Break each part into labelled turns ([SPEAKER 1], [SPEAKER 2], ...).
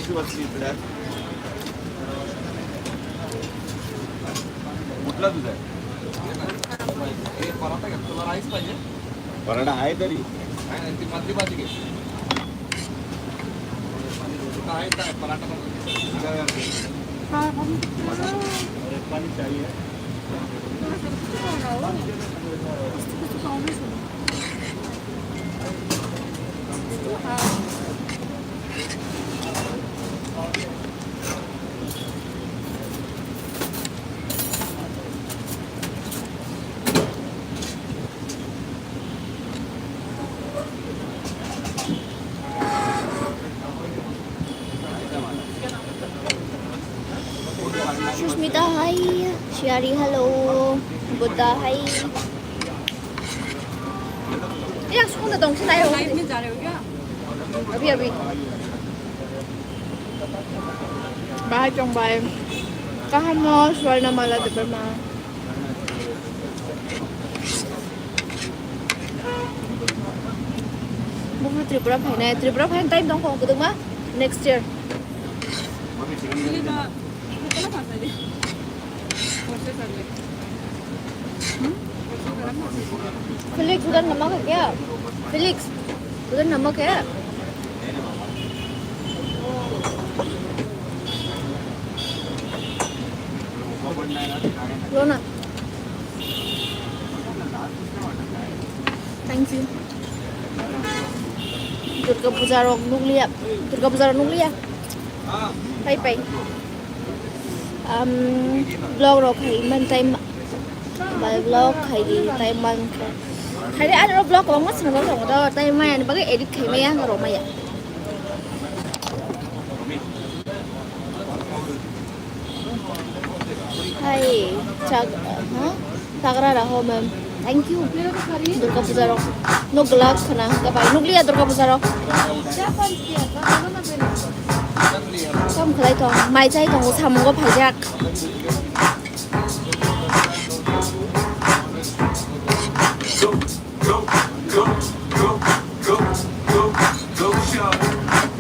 [SPEAKER 1] कशी बसली इकडे कुठला तुझा पराठा घ्या तुला राईस पाहिजे पराठा आहे तरी ती मधली भाजी घे आहे काय पराठा पाणी चाहिए
[SPEAKER 2] सुष्मिता हाय, शियारी हेलो, बुद्धा हाय। ये कौन सा दंग से लाए हो? लाइव में जा रहे हो क्या? अभी बाहर चौंक बाय कहाँ मॉल स्वर्णमाला दिपरमा बुक त्रिपुरा फाइन टाइम दंग को कुदुंग मा नेक्स्ट ईयर फिलिक्स उधर नमक है क्या? फिलिक्स उधर नमक है? लो ना। Thank you. दुर्गा पूजा रोक नुकलिया। दुर्गा पूजा रोक नुकलिया। Bye. Vlog rock hay man tay bài vlog hay gì tay man hay đấy anh vlog có mất rồi đó tay man anh bắt cái edit hay mấy rồi mày ạ hay chắc hả Sagra dah home thank you Durga Puja rock no glove kana kapai nuklia Durga Puja rock không khai thong mai chay thong tham có phải giặc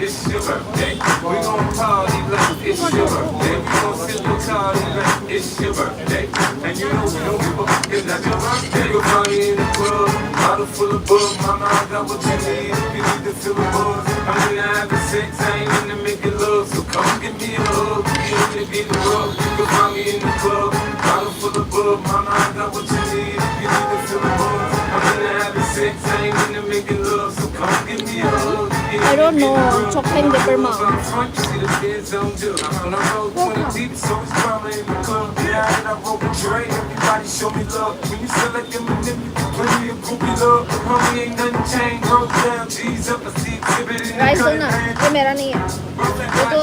[SPEAKER 3] It's your birthday. We gon' party like it's your birthday. We gon' sip a party like it's your birthday. And you know we don't give a fuck if that's your birthday. You'll find me in the club, bottle full of bug. Mama, I got what you need if you need to feel the buzz. I'm in the having sex, I ain't in the making love. So come give me a hug, you in the get the rub. You can find me in the club, bottle full of bug. Mama, I got what you need if you need to feel the buzz. I'm in the having sex, I ain't in the making love. So come give me a hug.
[SPEAKER 2] I don't know chocolate diploma
[SPEAKER 3] Everybody show me love. When you select them and them, you can plenty of groupie love. Homie ain't nothing changed. Roll down, G's up, I see exhibit in the
[SPEAKER 2] rice दो ना ये मेरा नहीं है वो तो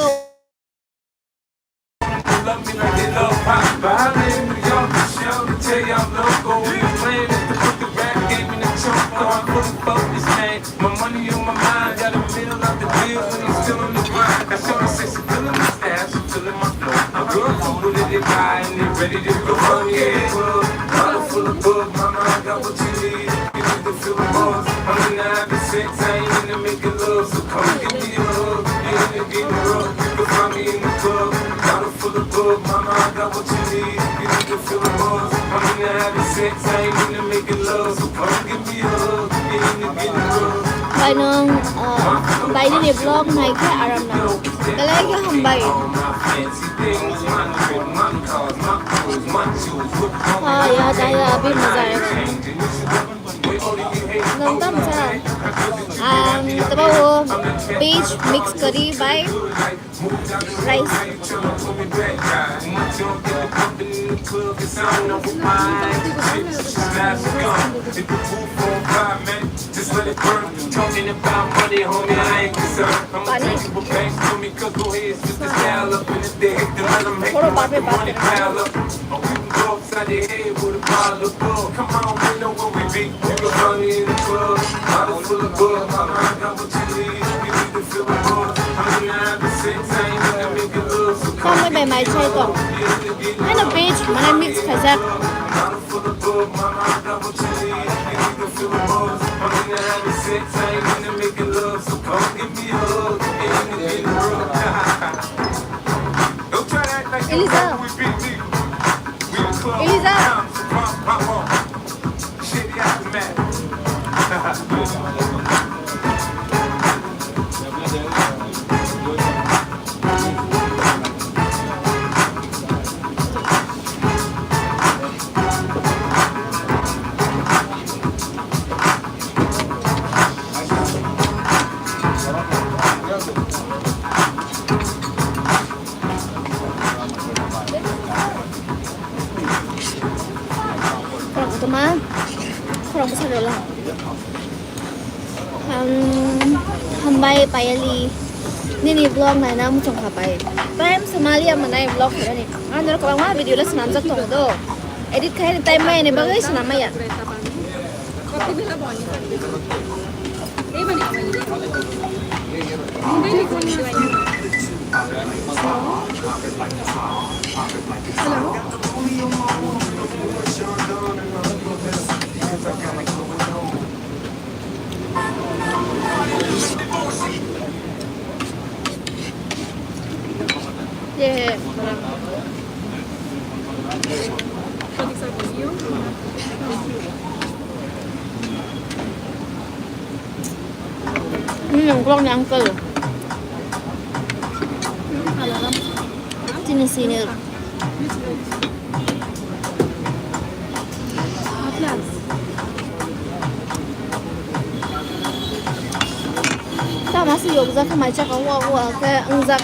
[SPEAKER 3] love me like they love pop. But I live in New York, Michelle, to tell you I'm local. We been playing at the put the rap game in the trunk. I'm fully focused, man. My money on my mind, got a meal out the deal, and he's still on the grind. I show her say she feeling my style, she feeling my flow. I'm good food that they buy, and they ready to go on the club. Bottle full of bug, mama, I got what you need. You need to feel the buzz. I'm in the having sex, I ain't in the making love. So come give me a hug, you in the getting rough. You can find me in the club, bottle full of bug, mama, I got what you need. You need to feel the buzz. I'm in the having sex, I ain't in the making love. So come give me a hug, you in the getting rough.
[SPEAKER 2] bài nương bài đi vlog này cái aram nào cái lấy cái không bài ya đây là pin mà dài nông tâm sao tao beach mix curry by rice
[SPEAKER 3] Just let it burn. Talking about money, homie, I ain't concerned. I'ma take you banks to me, cause go ahead, switch the style up. And if they hate, then let them hate, let the money pile up. Or we can go upside their head with a bottle of bug. Come on, we know where we be. You can find me in the club, bottle full of bug. Mama, I got what you need, you need to feel the buzz. I'm in the having sex, I ain't in the making love. So
[SPEAKER 2] không mấy bài máy chơi còn hay là beach mà này mix phải ra
[SPEAKER 3] bottle full of bug, mama, I got what you need, you need to feel the buzz. I'm in the having sex, I ain't in the making love. So come give me a hug, ain't in the getting rough.
[SPEAKER 2] Eliza. Eliza.
[SPEAKER 3] Shitty
[SPEAKER 2] Kurang teman. Kurang besar dulu. Hambai payali. Ini vlog này nó muốn chồng bay. Time Somalia mà này vlog rồi này. Anh nó có bao video là senam chắc tổng đó. Edit khai time mai này bao nhiêu senam mai à? Yeah. Ini yang kurang nyangkel. Sini. Sao masih yok zak mai chắc có cái ăn zak.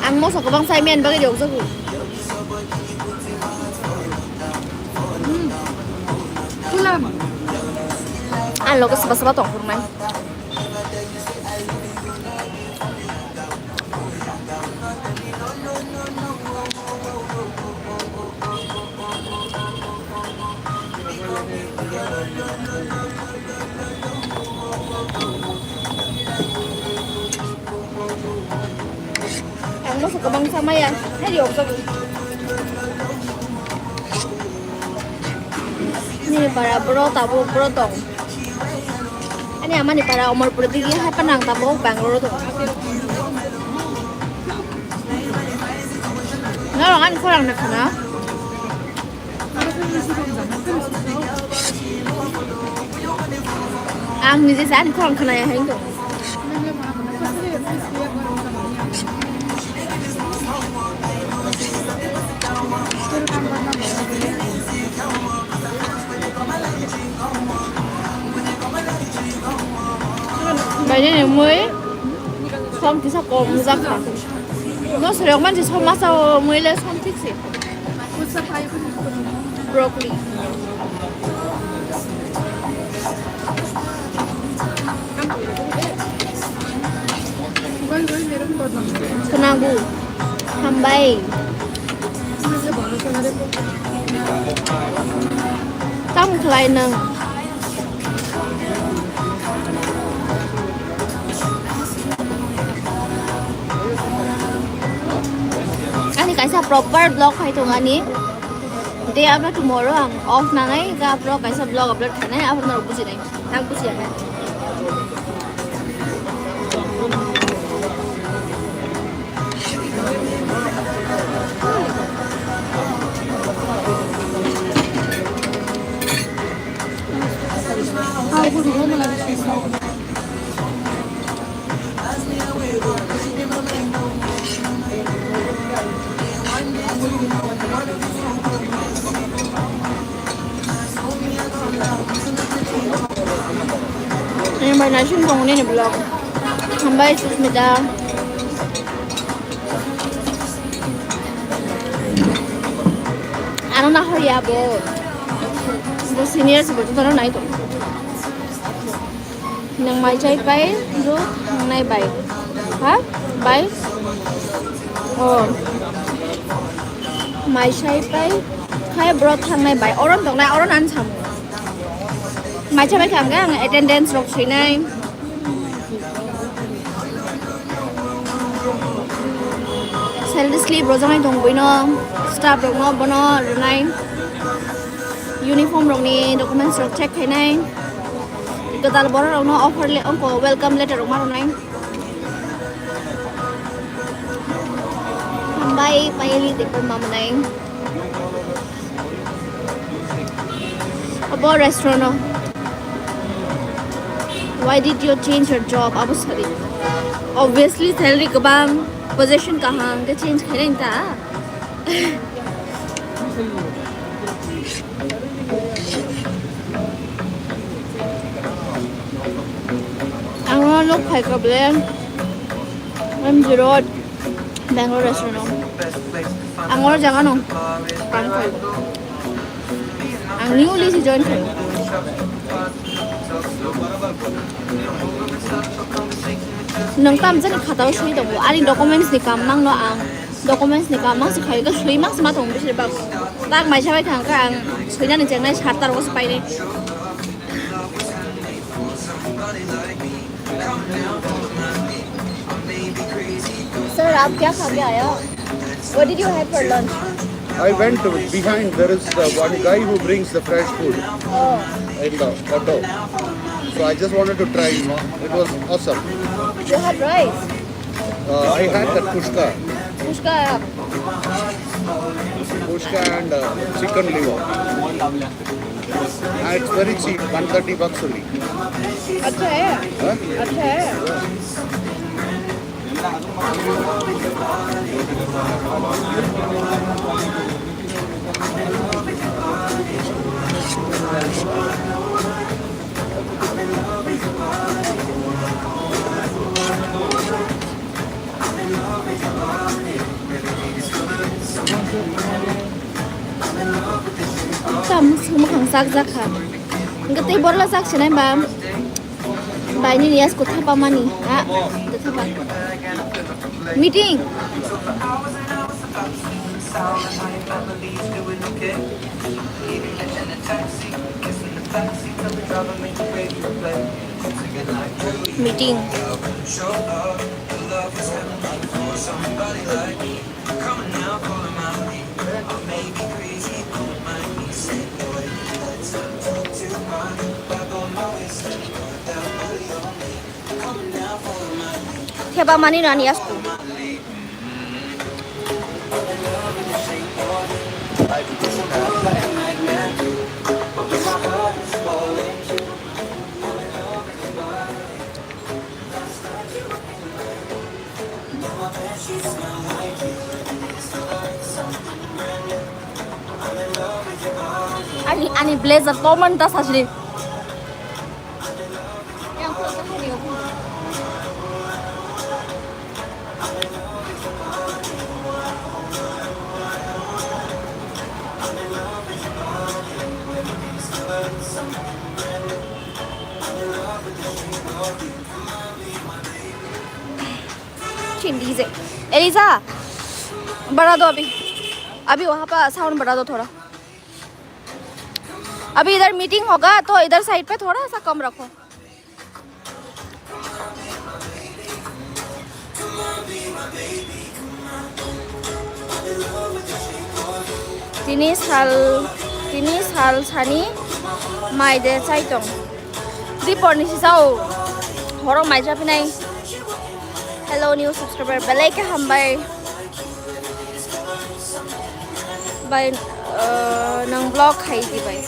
[SPEAKER 2] Ăn mốt sao có băng say men bao cái yok zak. Ăn lo cái sebab tổng của mày. Ang masuk ke bangsa maya, hay di observe. Ini para bro tabu bro tong. Ini aman nih para umur berdiri hai penang tabu Bangalore tuh. Nggak orang kan kurang nak kena. Ang ni sih kurang kena ya itu. Bài này mới không thì sao còn ra cả nó sẽ được chỉ sau masa mới lên không thích gì broccoli Kenagu Hambai Tam kleinen Ani kaisa proper vlog hai tung ani day upload tomorrow ang off na ngai ga upload kaisa vlog upload khanai apun na buji nai nang buji ya Ini banyak sih bangunin di blog. Hambai susmida. Ano na ho ya bo. Bo senior sebut itu na itu. Nang mai chai pai, do nang nai bai. Ha? Bai? Oh. Mai chai pai. Khai bro thang nai bai. Orang tong nai orang an cham. Mai chai pai khang cái attendance rok sui nai. Salary slip bro jang nai tong boi no. Staff rok no bono nai. Uniform rok ni documents rok check khai nai. Ketal boro rok no offer le ongko welcome letter rok ma rok nai. Hambai mayali di ko mamanay. About restaurant no. Why did you change your job? Abu sorry. Obviously salary kabang position kahang ke change kharing ta. Ang look khai ka blend. MG Road, Bangalore restaurant. Ang jangan no. Kan khai. Ang newly si join khai. Nang tam jan khatao shui dong. Ani documents ni kam mang no ang. Documents ni kam mang si khai ka shui mang sama thong bisir ba. Tak mai chabai thang ka ang shui na ni jang nai chartar ko spai ni. Sir, आप क्या खा के आया? What did you have for lunch?
[SPEAKER 1] I went behind. There is one guy who brings the fresh food
[SPEAKER 2] Oh,
[SPEAKER 1] in the auto. So I just wanted to try. It was awesome.
[SPEAKER 2] you had rice.
[SPEAKER 1] I had that pushka
[SPEAKER 2] Pushka
[SPEAKER 1] and chicken liver. And it's very cheap, $130 only.
[SPEAKER 2] अच्छा है,
[SPEAKER 1] Huh?
[SPEAKER 2] अच्छा है. Tầm semua kang sak zakha. Ngati borla sak chinai ba. Ba ni nias ko thapa mani. Ha, thapa. Meeting. Meeting. Thapa mani na nias ko. Ani blazer common ta sajli. Yang ko sa ni ko. चिंदी से Elisa बढ़ा दो अभी वहाँ पर sound बढ़ा दो थोड़ा. अभी इधर मीटिंग होगा तो इधर साइड पे थोड़ा सा कम रखो. Tini sal sani mai de chai tong. Di porni si sao horong mai chapi nai. Hello new subscriber belai ke hambai. Bai nang vlog khai di bai.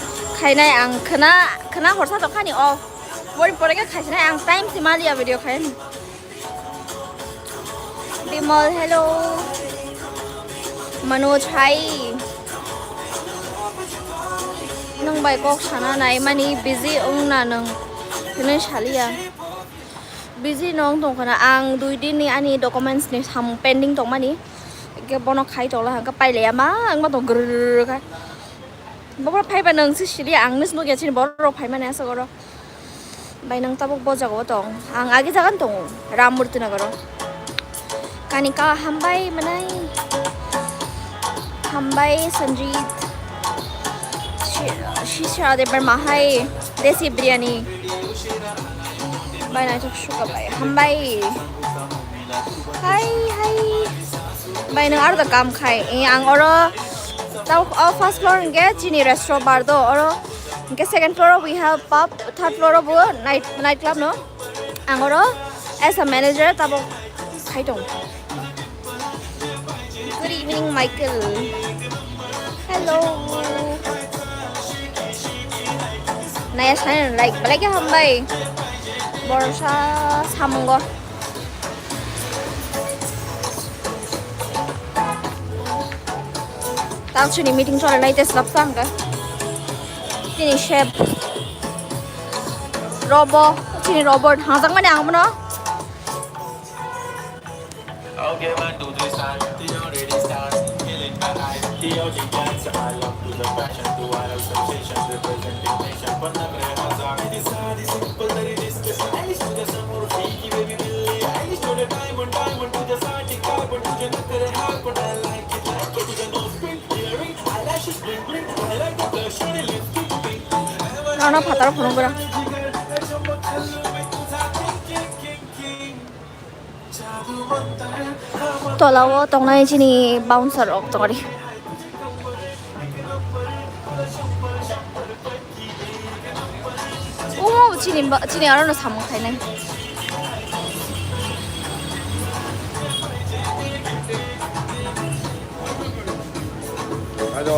[SPEAKER 2] Khai nai ang khana horsa to khani off. Bori pore ke khai nai ang time si malia video khai. Bimal hello. Manoj hi. Nang bai kok sana nai mani busy ong na nang kene shalia. Busy nong tong kana ang dui din ni ani documents ni sam pending tong mani. Ke bono khai to la ka pai le ma ang ma tong gr ka. Bo phai ba nang si shili ang nis no ge chin bo ro phai ma na sa goro. Bai nang tabok bo jago tong ang agi jagan tong Ramurti nagar. Kanika hambai manai. Hambai Sanjeet. Shisha de Mahai Desi biryani. Bai na chok shuka bai. Hambai. Hi. Bai na ar da kam khai. Ang oro tao first floor nge chini restaurant bar do oro nge second floor we have pub, third floor bo night club no. Ang oro as a manager tabo khai tong. Good evening Michael hello नया sign like बलाइके हामबाय बरसा सामंग 당신이 미팅 전에 라이트 스랍상가 진이 셰프 로버 진이 로봇 항상 많이 안 보나?
[SPEAKER 3] Okay, 1, 2, 3, start. The already start. Feeling my eyes. The OG dance. I love to the passion. To all of sensations. Representing nation. But not very hard. It is hard. It's simple. That it is the stylish. To the summer. Freaky baby. Billy. Stylish. To the diamond. Diamond. To the sati. Carbon. To the nakare. Harpon. I like it. Like it. To the nose. Print. Earring. Eyelashes. Bling. Bling. I like the blush. Shiny lipstick. Pink.
[SPEAKER 2] 나나 바다로 보는 거라 돌아와 동나이 진이 바운서로 엉덩어리 오 진이 알아는 사먹하네
[SPEAKER 1] 맞아.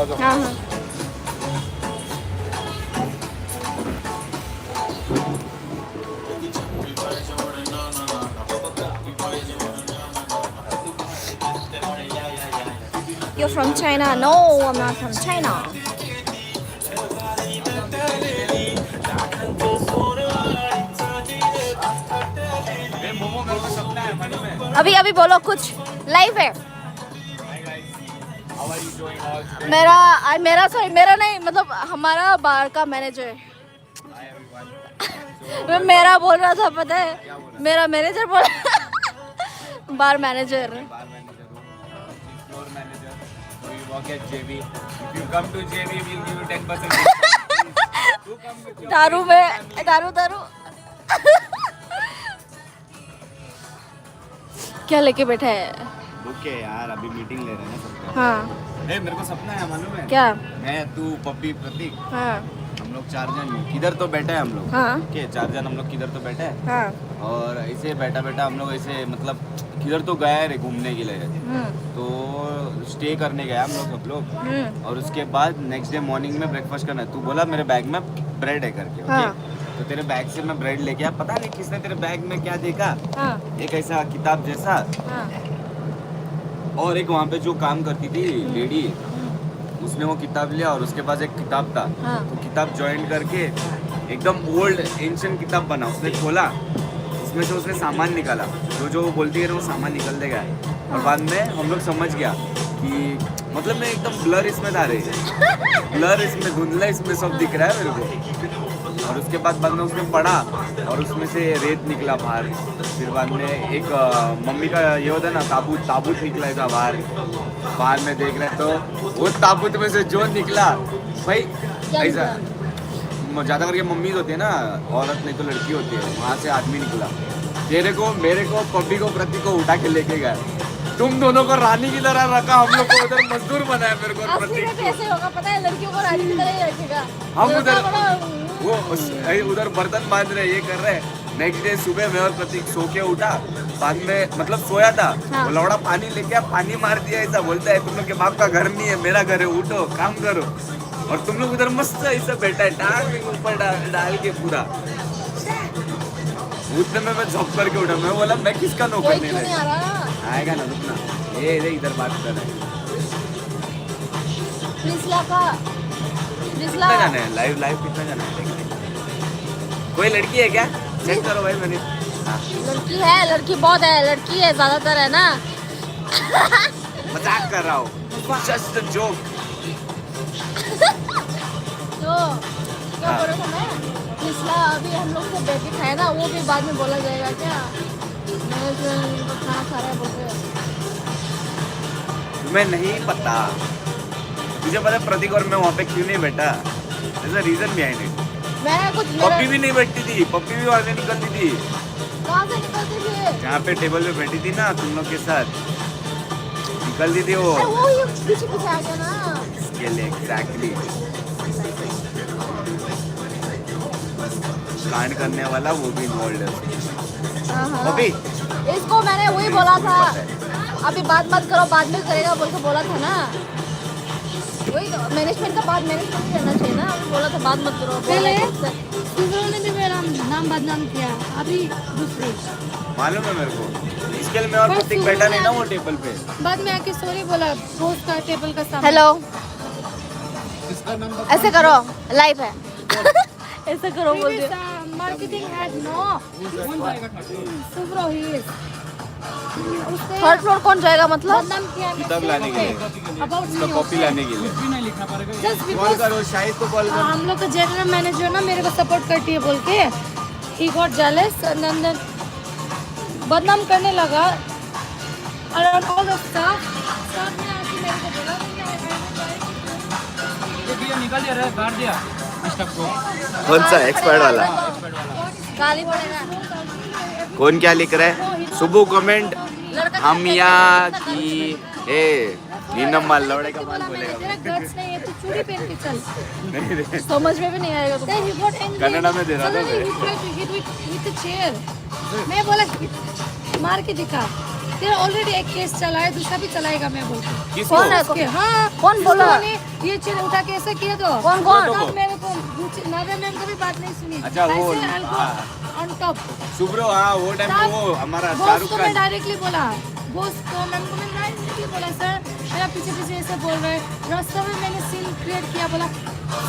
[SPEAKER 2] You're from China? No, I'm not from China.
[SPEAKER 1] Momo मेरे को सपना है मालूम है।
[SPEAKER 2] अभी बोलो कुछ live है
[SPEAKER 1] How are you doing all?
[SPEAKER 2] मेरा नहीं मतलब हमारा बार का मैनेजर
[SPEAKER 1] Hi everyone.
[SPEAKER 2] मैं मेरा बोल रहा था पता है मेरा मैनेजर बोल बार मैनेजर
[SPEAKER 1] Bar manager हूँ, floor manager. So you work at JB. If you come to JB, we'll give you 10% discount. You come with your
[SPEAKER 2] दारू में दारू क्या लेके बैठा है
[SPEAKER 1] रुक के यार अभी मीटिंग ले रहे हैं ना सबका।
[SPEAKER 2] हाँ
[SPEAKER 1] मेरे को सपना है मालूम है
[SPEAKER 2] क्या
[SPEAKER 1] मैं तू पप्पी प्रतीक
[SPEAKER 2] हाँ
[SPEAKER 1] हम लोग 4 जन किधर तो बैठे हैं हम लोग
[SPEAKER 2] हाँ
[SPEAKER 1] के 4 जन हम लोग किधर तो बैठे हैं
[SPEAKER 2] हाँ
[SPEAKER 1] और ऐसे बैठा हम लोग ऐसे मतलब किधर तो गए रे घूमने के लिए तो स्टे करने गया हम लोग सब लोग और उसके बाद नेक्स्ट डे मॉर्निंग में ब्रेकफास्ट करना है तू बोला मेरे बैग में ब्रेड है करके
[SPEAKER 2] हाँ।
[SPEAKER 1] ओके तो तेरे बैग से मैं ब्रेड लेके आया पता नहीं किसने तेरे बैग में क्या देखा
[SPEAKER 2] हाँ
[SPEAKER 1] एक ऐसा किताब जैसा
[SPEAKER 2] हाँ
[SPEAKER 1] और एक वहाँ पे जो काम करती थी लेडी उसने वो किताब लिया और उसके पास एक किताब था
[SPEAKER 2] हाँ।
[SPEAKER 1] तो किताब ज्वाइन करके एकदम ओल्ड एंशियंट किताब बना उसने खोला उसमें से उसने सामान निकाला जो वो बोलती है ना वो सामान निकल देगा और बाद में हम लोग समझ गया कि मतलब मैं एकदम ब्लर इसमें था रही ब्लर इसमें धुंधला इसमें सब दिख रहा है मेरे को और उसके बाद में उसने पढ़ा और उसमें से रेत निकला बाहर फिर बाद में एक मम्मी का ये होता है ना ताबूत निकला था बाहर में देख रहे तो वो ताबूत में से जो निकला भाई ऐसा ज़्यादा करके मम्मी होती है ना औरत नहीं तो लड़की होती है वहाँ से आदमी निकला तेरे को मेरे को पप्पी को प्रतीक को उठा के लेके गए तुम दोनों को रानी की तरह रखा हम लोग को उधर मजदूर बनाया मेरे को प्रतीक को
[SPEAKER 2] ऐसे होगा पता है लड़कियों को रानी की तरह ही रखेगा
[SPEAKER 1] हम उधर उधर बर्तन बांध रहे ये कर रहे नेक्स्ट डे सुबह मैं और प्रतीक सो के उठा बाद में मतलब सोया था
[SPEAKER 2] हाँ।
[SPEAKER 1] वो लौड़ा पानी लेके पानी मार दिया ऐसा बोलता है तुम लोग के बाप का घर नहीं है मेरा घर है उठो काम करो और तुम लोग उधर मस्त ऐसा बैठा है टांग ऊपर डाल के पूरा उतने में मैं झप करके उठा मैं बोला मैं किसका नौकर नहीं रहा आएगा ना रुकना ये इधर बात कर रहे कितना जाना है लाइव कितना जाना है कोई लड़की है क्या चेक करो भाई मैंने
[SPEAKER 2] लड़की है लड़की बहुत है लड़की है ज्यादातर है ना
[SPEAKER 1] मजाक कर रहा हूँ जस्ट अ जोक
[SPEAKER 2] तो क्या बोल रहा था मैं पिछला अभी हम लोग को बेबी खाया ना वो भी बाद में बोला जाएगा क्या मैं तो खाना खा रहा है बोल रहे
[SPEAKER 1] तुम्हें नहीं पता मुझे पता प्रतीक और मैं वहाँ पे क्यों नहीं बैठा ऐसा रीजन बिहाइंड इट
[SPEAKER 2] मैं कुछ
[SPEAKER 1] पप्पी भी नहीं बैठती थी पप्पी भी वहाँ से निकलती थी
[SPEAKER 2] कहाँ से निकलती थी
[SPEAKER 1] जहाँ पे टेबल पे बैठी थी ना तुम लोग के साथ निकलती थी वो
[SPEAKER 2] वो ये पीछे पीछे आ गया ना
[SPEAKER 1] इसके लिए एग्जैक्टली कांड करने वाला वो भी इन्वॉल्व है
[SPEAKER 2] हाँ, हाँ।
[SPEAKER 1] पप्पी
[SPEAKER 2] इसको मैंने वही बोला था अभी बात मत करो, बाद में करेगा बोल के बोला था ना। वही तो मैनेजमेंट का बात मैनेजमेंट ही रहना चाहिए ना। अभी बोला था बात मत करो।
[SPEAKER 4] पहले सुब्रो ने भी मेरा नाम बदनाम किया, अभी दूसरी।
[SPEAKER 1] मालूम है मेरे को, इसके लिए मैं और प्रतीक बैठा नहीं ना वो टेबल पे।
[SPEAKER 4] बाद में आके सॉरी बोला बॉस का टेबल का सामने।
[SPEAKER 2] हेलो, ऐसे करो, लाइव है। ऐसे करो बोल दे।
[SPEAKER 4] मार्केटिंग हेड नो Subro he is.
[SPEAKER 2] Third floor कौन जाएगा मतलब?
[SPEAKER 4] बदनाम किया
[SPEAKER 1] किताब लाने के लिए,
[SPEAKER 4] अबाउट
[SPEAKER 1] उसका कॉपी लाने के लिए।
[SPEAKER 4] जस्ट
[SPEAKER 1] कॉल
[SPEAKER 4] बिकॉज
[SPEAKER 1] करो, शाहिद को कॉल करो।
[SPEAKER 4] हम लोग का जनरल मैनेजर ना मेरे को सपोर्ट करती है बोल के he got jealous and then बदनाम करने लगा अराउंड ऑल द स्टाफ ने आके मेरे को बोला
[SPEAKER 5] निकाल दिया, काट दिया स्टफ को।
[SPEAKER 1] कौन सा एक्सपर्ट वाला?
[SPEAKER 2] गाली पड़ेगा।
[SPEAKER 1] कौन क्या लिख रहा है? सुबह कमेंट हम यहाँ की ए नीनम माल लौड़े का माल बोलेगा।
[SPEAKER 4] तेरा गट्स नहीं है तो चूड़ी पहन के चल।
[SPEAKER 1] नहीं रे,
[SPEAKER 2] समझ में भी नहीं आएगा तुमको।
[SPEAKER 4] Then he got angry.
[SPEAKER 1] Kannada में दे रहा था
[SPEAKER 4] Suddenly
[SPEAKER 1] मैं।
[SPEAKER 4] he tried to hit with the chair. मैं बोला मार के दिखा। तेरा ऑलरेडी एक केस चला है, दूसरा भी चलाएगा मैं बोलती।
[SPEAKER 1] किसको?
[SPEAKER 2] कौन है?
[SPEAKER 4] उसके हाँ
[SPEAKER 2] कौन बोला?
[SPEAKER 4] उन्होंने ये चेयर उठा के ऐसा किया तो
[SPEAKER 2] कौन कौन?
[SPEAKER 4] तब मेरे को नादिया मैम का भी बात नहीं सुनी।
[SPEAKER 1] अच्छा, वो,
[SPEAKER 4] ऑन टॉप
[SPEAKER 1] सुब्रो, हाँ वो टाइम पे वो हमारा
[SPEAKER 4] बॉस
[SPEAKER 1] शाहरुख
[SPEAKER 4] को मैं
[SPEAKER 1] खान।
[SPEAKER 4] डायरेक्टली बोला, बॉस को मैम को मैं डायरेक्टली बोला सर मेरा पीछे पीछे ऐसे बोल रहे हैं। रास्ते में मैंने सीन क्रिएट किया, बोला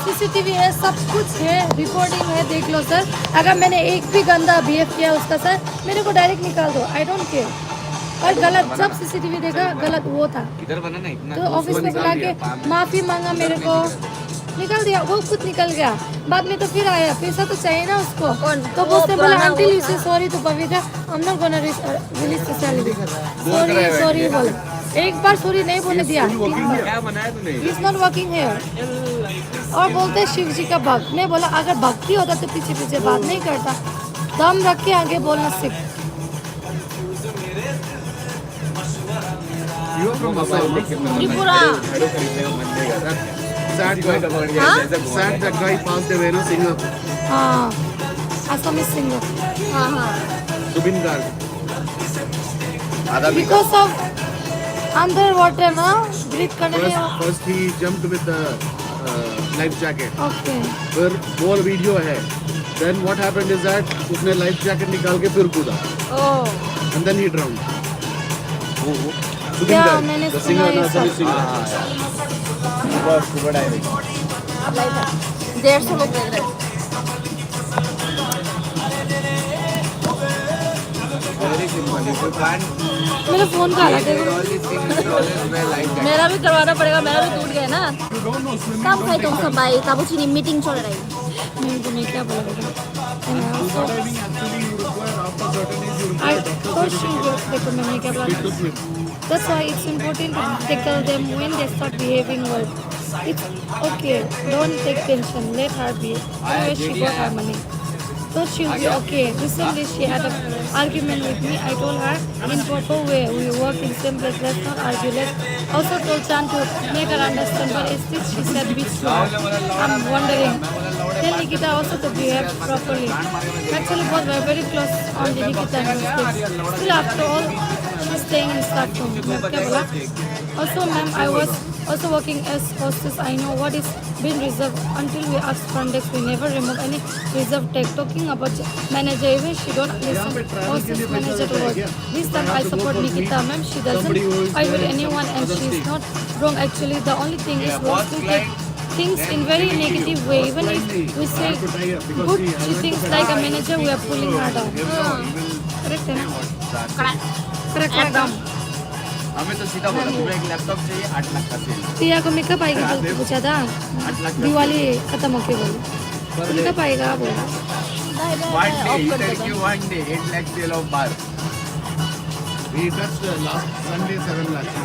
[SPEAKER 4] सीसीटीवी है, सब कुछ है, रिकॉर्डिंग है, देख लो सर। अगर मैंने एक भी गंदा बिहेव किया उसका सर मेरे को डायरेक्ट निकाल दो, आई डोंट केयर। और गलत जब सीसीटीवी देखा गलत वो था
[SPEAKER 1] इधर बना ना इतना,
[SPEAKER 4] तो ऑफिस में बुला के माफी मांगा, मेरे को निकल दिया, वो खुद निकल गया। बाद में तो फिर आया, पैसा तो चाहिए ना उसको।
[SPEAKER 2] कौन?
[SPEAKER 4] तो
[SPEAKER 2] वो
[SPEAKER 4] उसने बोला
[SPEAKER 2] पुराना
[SPEAKER 4] अंटिल
[SPEAKER 2] वो
[SPEAKER 4] you say sorry to Pavitra, I am not gonna release the salary. Sorry sorry बोला, एक बार सॉरी नहीं बोलने दिया।
[SPEAKER 1] क्या बनाया तूने?
[SPEAKER 4] Is not working here. और बोलते हैं शिव जी का भक्त। मैं बोला अगर भक्ति होता तो पीछे पीछे बात नहीं करता, दम रख के आगे बोलना सीख।
[SPEAKER 2] Tripura.
[SPEAKER 1] sad that guy passed away, no singer,
[SPEAKER 4] हाँ असमी सिंगर।
[SPEAKER 2] हाँ हाँ।
[SPEAKER 1] Zubin Garg. आधा भी
[SPEAKER 4] बिकॉज ऑफ अंडर वाटर ना ब्रीथ करने में।
[SPEAKER 6] First he jumped with the life jacket.
[SPEAKER 4] Okay
[SPEAKER 6] फिर more video है. Then what happened is that उसने life jacket निकाल के फिर कूदा. And then he drowned. Zubin
[SPEAKER 4] क्या
[SPEAKER 6] Garg,
[SPEAKER 4] मैंने
[SPEAKER 6] the
[SPEAKER 4] सुना
[SPEAKER 6] singer,
[SPEAKER 4] ये
[SPEAKER 6] Assamese
[SPEAKER 4] सब।
[SPEAKER 6] singer.
[SPEAKER 1] Scuba diving.
[SPEAKER 2] लाइव है। 150 लोग देख रहे हैं।
[SPEAKER 1] Very simple. If you can't
[SPEAKER 4] मेरा फोन का हालत है।
[SPEAKER 1] all these things, you always wear life jacket.
[SPEAKER 2] मेरा भी करवाना पड़ेगा, मेरा भी टूट गया ना। कब खाई तुम सब भाई? कापुचिनी मीटिंग चल रही है।
[SPEAKER 4] मेरे को नहीं क्या बोला
[SPEAKER 6] Diving actually you require after certain age you
[SPEAKER 4] I
[SPEAKER 6] require doctor
[SPEAKER 4] for sure देखो मैंने क्या बोला।
[SPEAKER 6] took him.
[SPEAKER 4] That's why it's important to tackle them when they start behaving well. It's okay. Don't take tension. Let her be. Anyway, she got her money. So she'll be okay. Recently she had an argument with me. I told her in proper way. We work in same place. Let's not argue. Let's also told Chan to make her understand. But instead she said bit too much. I'm wondering. Tell Nikita also to behave properly. Actually both were very close on the Nikita and mistakes. Still after all, she's staying in staff room. क्या बोला? Also ma'am, I was also working as hostess. I know what is being reserved. Until we ask front desk, we never remove any reserved tag. Talking about manager, even she don't listen. Hostess manager to work. This time I support Nikita ma'am. She doesn't fight with anyone and she is not wrong. Actually, the only thing is we still take things in very negative way. Even if we say good, she thinks like a manager. We are pulling her down. Correct है ना? Correct एकदम।
[SPEAKER 1] हमें तो सीधा बोला तुम्हें एक laptop चाहिए 8 लाख का सेल।
[SPEAKER 4] प्रिया को मेकअप आएगा बोल के पूछा था।
[SPEAKER 1] 8 लाख का
[SPEAKER 4] दिवाली खत्म होके बोली मेकअप आएगा बोला।
[SPEAKER 1] one day he said कि one day 8 lakh sale of bar.
[SPEAKER 6] He touched last Sunday 7 lakhs.